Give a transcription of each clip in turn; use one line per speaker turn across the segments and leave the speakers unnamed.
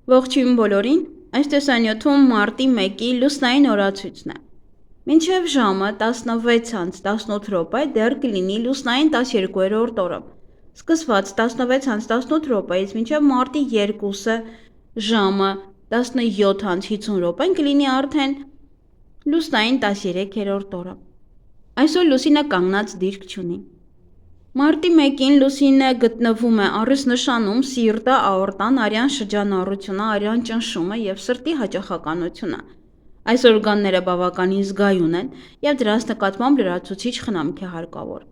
Ողջույն բոլորին, այս տեսանյութում մարտի 1-ի լուսնային օրացույցն է։ Մինչև ժամը 16:18 դեռ կլինի լուսնային 12-րդ օրը։ Սկսված 16:18-ից մինչև մարտի 2-ը ժամը 17:50 կլինի արդեն լուսնային 13-րդ օրը։ Այսօր լուսինը կանգնած դիրք չունի։ Մարտի 1-ին լուսինը գտնվում է առեսնշանում սիրտը, աորտան, արյան շրջանառությունը, արյան ճնշումը և սրտի հաճախականությունը։ Այս օրգանները բավականին զգայուն են և դրանց նկատմամբ լրացուցիչ խնամք է հարկավոր,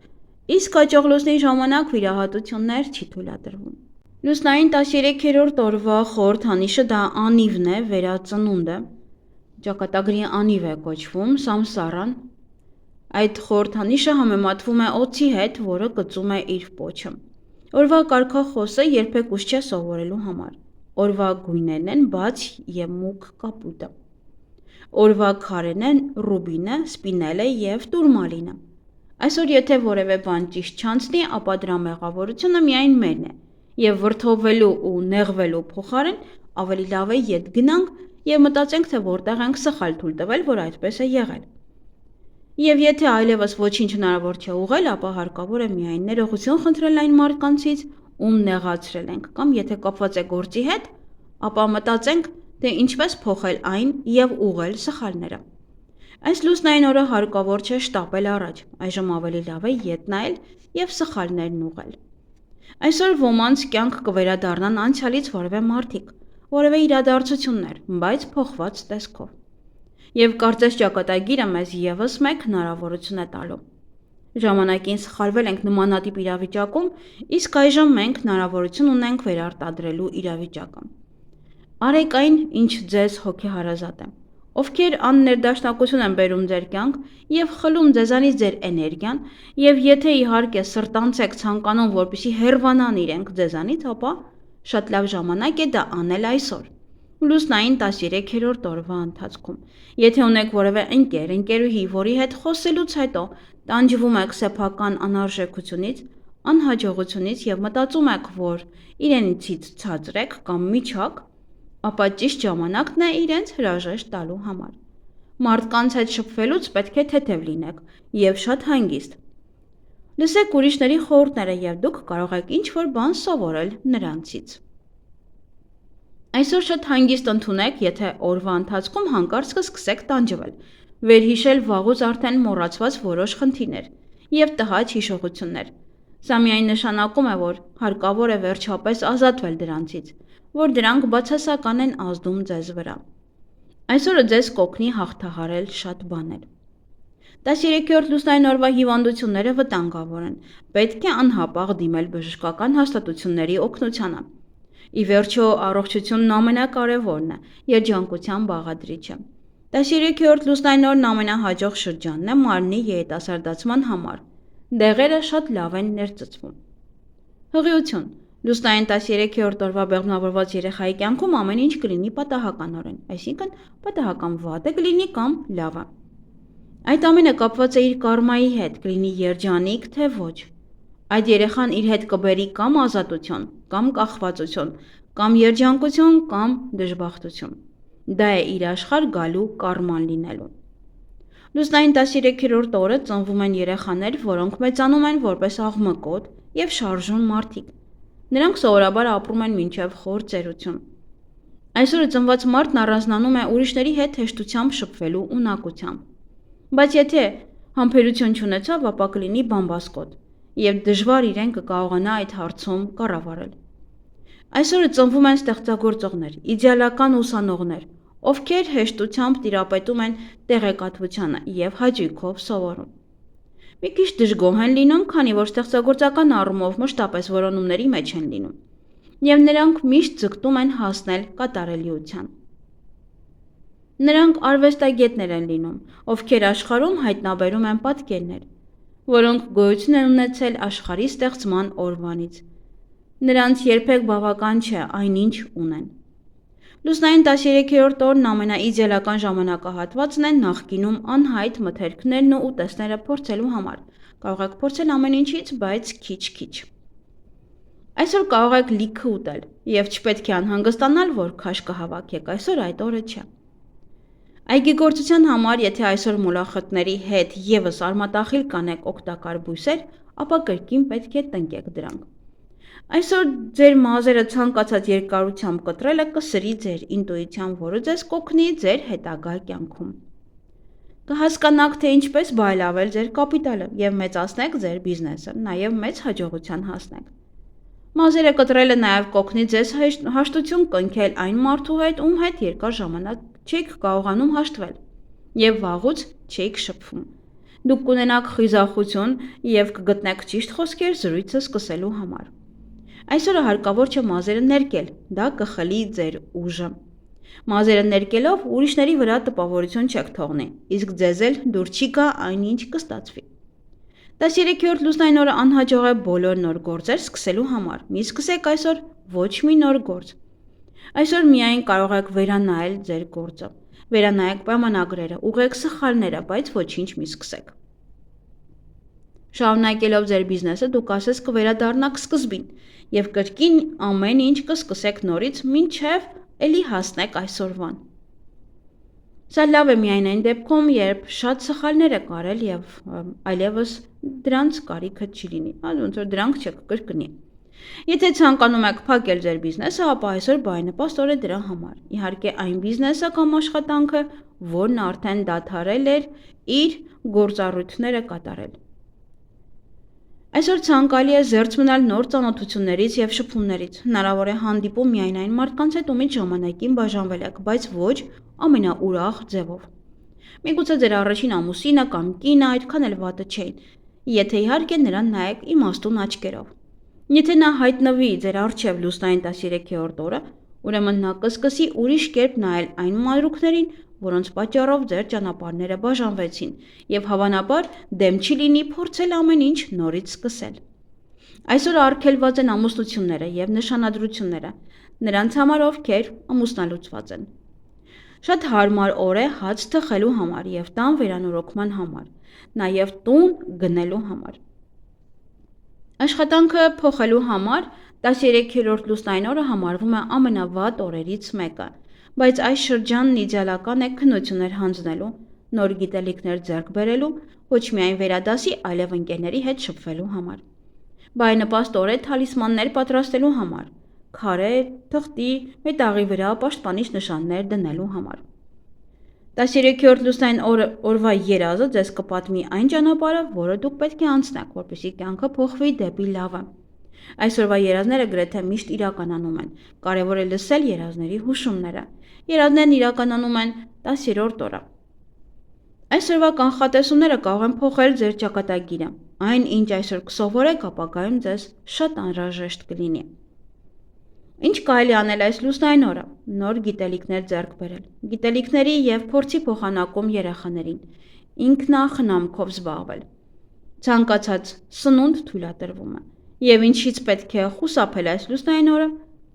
իսկ հաջող լուսնի ժամանակ վիրահատություններ չի թույլատրվում։ Լուսնային 13-րդ օրվա խորհրդանիշը դա անիվն է, վերածնունդը, ճակատագրի անիվ է կոչվում, սամսարան։ Այդ խորհրդանիշը համեմատվում է օձի հետ, որը կծում է իր պոչը։ Օրվա կարգախոսը երբեք ուշ չէ սովորելու համար։ Օրվա գույներն են բաց և մուգ կապույտը։ Օրվա քարերն են ռուբինը, սպինելը և տուրմալինը։ Այսօր եթե որևէ բան ճիշտ չանցնի, ապա դրա մեղավորությունը միայն մերն է, և վրդովվելու ու նեղվելու փոխարեն ավելի լավ է ետ գնանք և մտածենք, թե որտեղ ենք սխալ թույլ տվել, որ այդպես է եղել։ Եվ եթե այլևս ոչինչ հնարավոր չէ ուղղել, ապա հարկավոր է միայն ներողություն խնդրել այն մարդկանցից, ում նեղացրել ենք, կամ եթե կապված է գործի հետ, ապա մտածենք, թե ինչպես փոխել այն և ուղղել սխալները։ Այս լուսնային օրը հարկավոր չէ շտապել առաջ, այժմ ավելի լավ է ետ նայել և սխալներն ուղղել։ Այսօր ոմանց կյանք կվերադառնան անցյալից որևէ մարդիկ, որևէ իրադարձություններ, բայց փոխված տեսքով։ Եվ կարծես ճակատագիրը մեզ ևս մեկ հնարավորություն է տալու։ Ժամանակին սխալվել ենք նմանատիպ իրավիճակում, իսկ այժմ մենք հնարավորություն ունենք վերարտադրելու իրավիճակը։ Արեք այն, ինչ ձեզ հոգեհարազատ է, ովքեր աններդաշնակություն են բերում ձեր կյանք և խլում ձեզանից ձեր էներգիան, և եթե իհարկե սրտանց եք ցանկանում, որպեսզի հեռվանան իրենք ձեզանից, ապա շատ լավ ժամանակ է դա անել այսօր, լուսնային 13-րդ օրվա ընթացքում։ Եթե ունեք որևէ ընկեր, ընկերուհի, որի հետ խոսելուց հետո տանջվում եք սեփական անարժեքությունից, անհաջողությունից և մտածում եք, որ իրենցից ցածր եք կամ միջակ, ապա ճիշտ ժամանակն է իրենց հրաժեշտ տալու համար։ Մարդկանց հետ շփվելուց պետք է թեթև լինեք և շատ հանգիստ։ Լսեք ուրիշների խորհուրդները և դուք կարող եք ինչ-որ բան սովորել նրանցից։ Այսօր շատ հանգիստ ընդունեք, եթե օրվա ընթացքում հանկարծ կսկսեք տանջվել, վերհիշել վաղուց արդեն մոռացված որոշ խնդիրներ և տհաճ հիշողություններ։ Սա միայն նշանակում է, որ հարկավոր է վերջապես ազատվել դրանցից, որ դրանք բացասական են ազդում ձեզ վրա։ Այսօրը ձեզ կօգնի հաղթահարել շատ բաներ։ 13-րդ լուսնային օրվա հիվանդությունները վտանգավոր են, պետք է անհապաղ դիմել բժշկական հաստատությունների օգնությանը։ Ի վերջո, առողջությունն ամենակարևորն է, երջանկության բաղադրիչը։ 13-րդ լուսնային օրն ամենահաջող շրջանն է մարմնի երիտասարդացման համար։ Դեղերը շատ լավ են ներծծվում։ Հղիություն։ Լուսնային 13-րդ օրվա բեղմնավորված երեխայի կյանքում ամեն ինչ կլինի պատահականորեն, այսինքն պատահական վատը կլինի կամ լավը։ Այդ ամենը կապված է իր կարմայի հետ, կլինի երջանիկ, թե ոչ։ Այդ երեխան իր հետ կբերի կամ ազատություն, կամ կախվածություն, կամ երջանկություն, կամ դժբախտություն։ Դա է իր աշխարհ գալու կարման լինելու։ Լուսնային 13-րդ օրը ծնվում են երեխաներ, որոնք մեծանում են որպես աղմկոտ և շարժուն մարդիկ։ Նրանք սովորաբար ապրում են մինչև խոր ծերություն։ Այսօրը ծնված մարդն առանձնանում է ուրիշների հետ հեշտությամբ շփվելու ունակությամբ։ Բայց եթե համբերություն չունեցավ, ապա կլինի բամբասկոտ, և դժվար իրեն կկարողանա այդ հարցում կառավարել։ Այսօրը ծնվում են ստեղծագործողներ, իդեալական ուսանողներ, ովքեր հեշտությամբ տիրապետում են տեղեկատվությանը և հաճույքով սովորում։ Մի քիչ դժգոհ են լինում, քանի որ ստեղծագործական առումով մշտապես որոնումների մեջ են լինում, և նրանք միշտ ձգտում են հասնել կատարելիության։ Նրանք արվեստագետներ են լինում, ովքեր աշխարհում հայտնաբերում են պատկերներ, որոնք գոյություն են ունեցել աշխարհի ստեղծման օրվանից։ Նրանց երբեք բավական չէ այնինչ ունեն։ Լուսնային 13-րդ օրն ամենաիդեալական ժամանակահատվածն է նախկինում անհայտ մթերքներն ու ուտեստները փորձելու համար։ Կարող եք փորձել ամեն ինչից, բայց քիչ-քիչ։ Այսօր կարող եք լիքը ուտել և չպետք է անհանգստանալ, որ քաշ կհավաքեք, այսօր այդ օրը չէ։ Այգեգործության համար, եթե այսօր մոլախոտների հետ ևս արմատախիլ կանեք օգտակար բույսեր, ապա կրկին պետք է տնկեք դրանք։ Այսօր ձեր մազերը ցանկացած երկարությամբ կտրելը կսրի ձեր ինտուիցիան, որը ձեզ կօգնի ձեր հետագա կյանքում։ Կհասկանաք, թե ինչպես բարելավել ձեր կապիտալը և մեծացնեք ձեր բիզնեսը, նաև մեծ հաջողության հասնեք։ Մազերը կտրելը նաև կօգնի ձեզ հաշտություն կնքել այն մարդու հետ, ում հետ երկար ժամանակ չեք կարողանում հաշտվել և վաղուց չեք շփվում։ Դուք կունենաք խիզախություն և կգտնեք ճիշտ խոսքեր զրույցը սկսելու համար։ Այսօրը հարկավոր չէ մազերը ներկել, դա կխլի ձեր ուժը։ Մազերը ներկելով ուրիշների վրա տպավորություն չեք թողնի, իսկ ձեզ էլ դուր չի գա այնինչ կստացվի։ 13-րդ լուսնային օրը անհաջող է բոլոր նոր գործեր սկսելու համար, մի սկսեք այսօր ոչ մի նոր գործ։ Այսօր միայն կարող եք վերանայել ձեր գործը, վերանայեք պայմանագրերը, ուղղեք սխալները, բայց ոչինչ մի սկսեք։ Շարունակելով ձեր բիզնեսը դուք ասես կվերադառնաք սկզբին և կրկին ամեն ինչ կսկսեք նորից, մինչև էլի հասնեք այսօրվան։ Սա լավ է միայն այն դեպքում, երբ շատ սխալներ եք արել և այլևս դրանց կարիքը չի լինի, ոնց որ դրանք չեք կրկնի։ Եթե ցանկանում եք փակել ձեր բիզնեսը, ապա այսօր բարենպաստ օր է դրա համար։ Իհարկե այն բիզնեսը կամ աշխատանքը, որն արդեն դադարել էր իր գործառույթները կատարել։ Այսօր ցանկալի է զերծ մնալ նոր ծանոթություններից և շփումներից։ Հնարավոր է հանդիպում միայն այն մարդկանց հետ, ումից ժամանակին բաժանվել եք, բայց ոչ ամենաուրախ ձևով։ Միգուցե ձեր առաջին ամուսինը կամ կինը այդքան էլ վատը չէին, եթե իհարկե նրան նայեք իմաստուն աչքերով։ Եթե նա հայտնվի ձեր առջև լուսնային 13-րդ օրը, ուրեմն նա կսկսի ուրիշ կերպ նայել այն մանրուքներին, որոնց պատճառով ձեր ճանապարհները բաժանվեցին, և հավանաբար դեմ չի լինի փորձել ամեն ինչ նորից սկսել։ Այսօր արգելված են ամուսնությունները և նշանադրությունները նրանց համար, ովքեր ամուսնալուծված են։ Շատ հարմար օր է հաց թխելու համար և տան վերանորոգման համար, նաև տուն գնելու համար։ Աշխատանքը փոխելու համար 13-րդ լուսնային օրը համարվում է ամենավատ օրերից մեկը, բայց այս շրջանն իդեալական է քննություններ հանձնելու, նոր գիտելիքներ ձեռք բերելու, ոչ միայն վերադասի, այլև ընկերների հետ շփվելու համար։ Բարենպաստ օր է թալիսմաններ պատրաստելու համար, քարեր, թղթի, մետաղի վրա պաշտպանիչ նշաններ դնելու համար։ 13-րդ լուսնային օրվա երազը ձեզ կպատմի այն ճանապարհը, որը դուք պետք է անցնեք, որպեսզի կյանքը փոխվի դեպի լավը։ Այսօրվա երազները գրեթե միշտ իրականանում են, կարևոր է լսել երազների հուշումները։ Երազներն իրականանում են 10-րդ օրը։ Այսօրվա կանխատեսումները կարող են փոխել ձեր ճակատագիրը։ Այն, ինչ այսօր կսովորեք, ապագայում ձեզ շատ անհրաժեշտ կլինի։ Ինչ կարելի անել այս լուսնային օրը։ Նոր գիտելիքներ ձեռք բերել։ Գիտելիքների և փորձի փոխանակում երեխաներին։ Ինքնախնամքով զբաղվել։ Ցանկացած սնունդ թույլատրվում է։ Եվ ինչից պետք է խուսափել այս լուսնային օրը,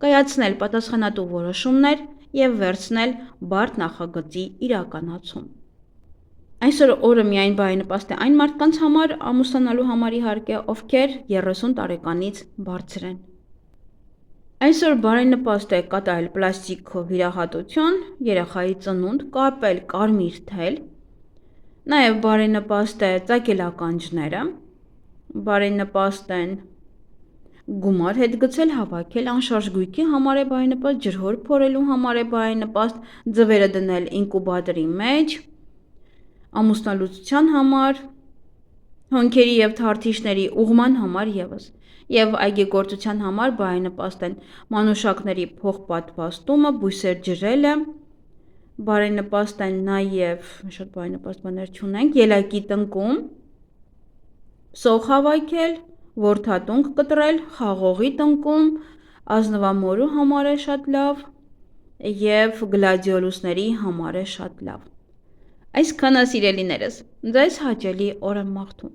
կայացնել պատասխանատու որոշումներ և վերցնել բարդ նախագծի իրականացում։ Այսօր օրը միայն բարենպաստ է այն մարդկանց համար, ամուսնանալու համար իհարկե, ովքեր 30 տարեկանից բարձր են։ Այսօր բարենպաստ է կատարել պլաստիկ վիրահատություն, երեխայի ծնունդ, կապել կարմիր թել, նաև բարենպաստ է ծակել ականջները, բարենպաստ են գումար հետ գցել, հավաքել, անշարժ գույքի համար է բարենպաստ, ջրհոր փորելու համար է բարենպաստ, ձվերը դնել ինկուբատորի մեջ, ամուսնալուծության համար, հոնքերի և թարթիչների ուղղման համար ևս, և այգեգործության համար բարենպաստ են մանուշակների փոխպատվաստումը, բույսեր ջրելը, բարենպաստ են նաև շատ բարենպաստ բաներ չունենք, ելակի տնկում, սոխ հավաքել, որդատունկ կտրել, խաղողի տնկում, ազնվամորու համար է շատ լավ և գլադիոլուսների համար է շատ լավ։ Այսքանը սիրելիներս, ձեզ հաճելի օր եմ մաղթում։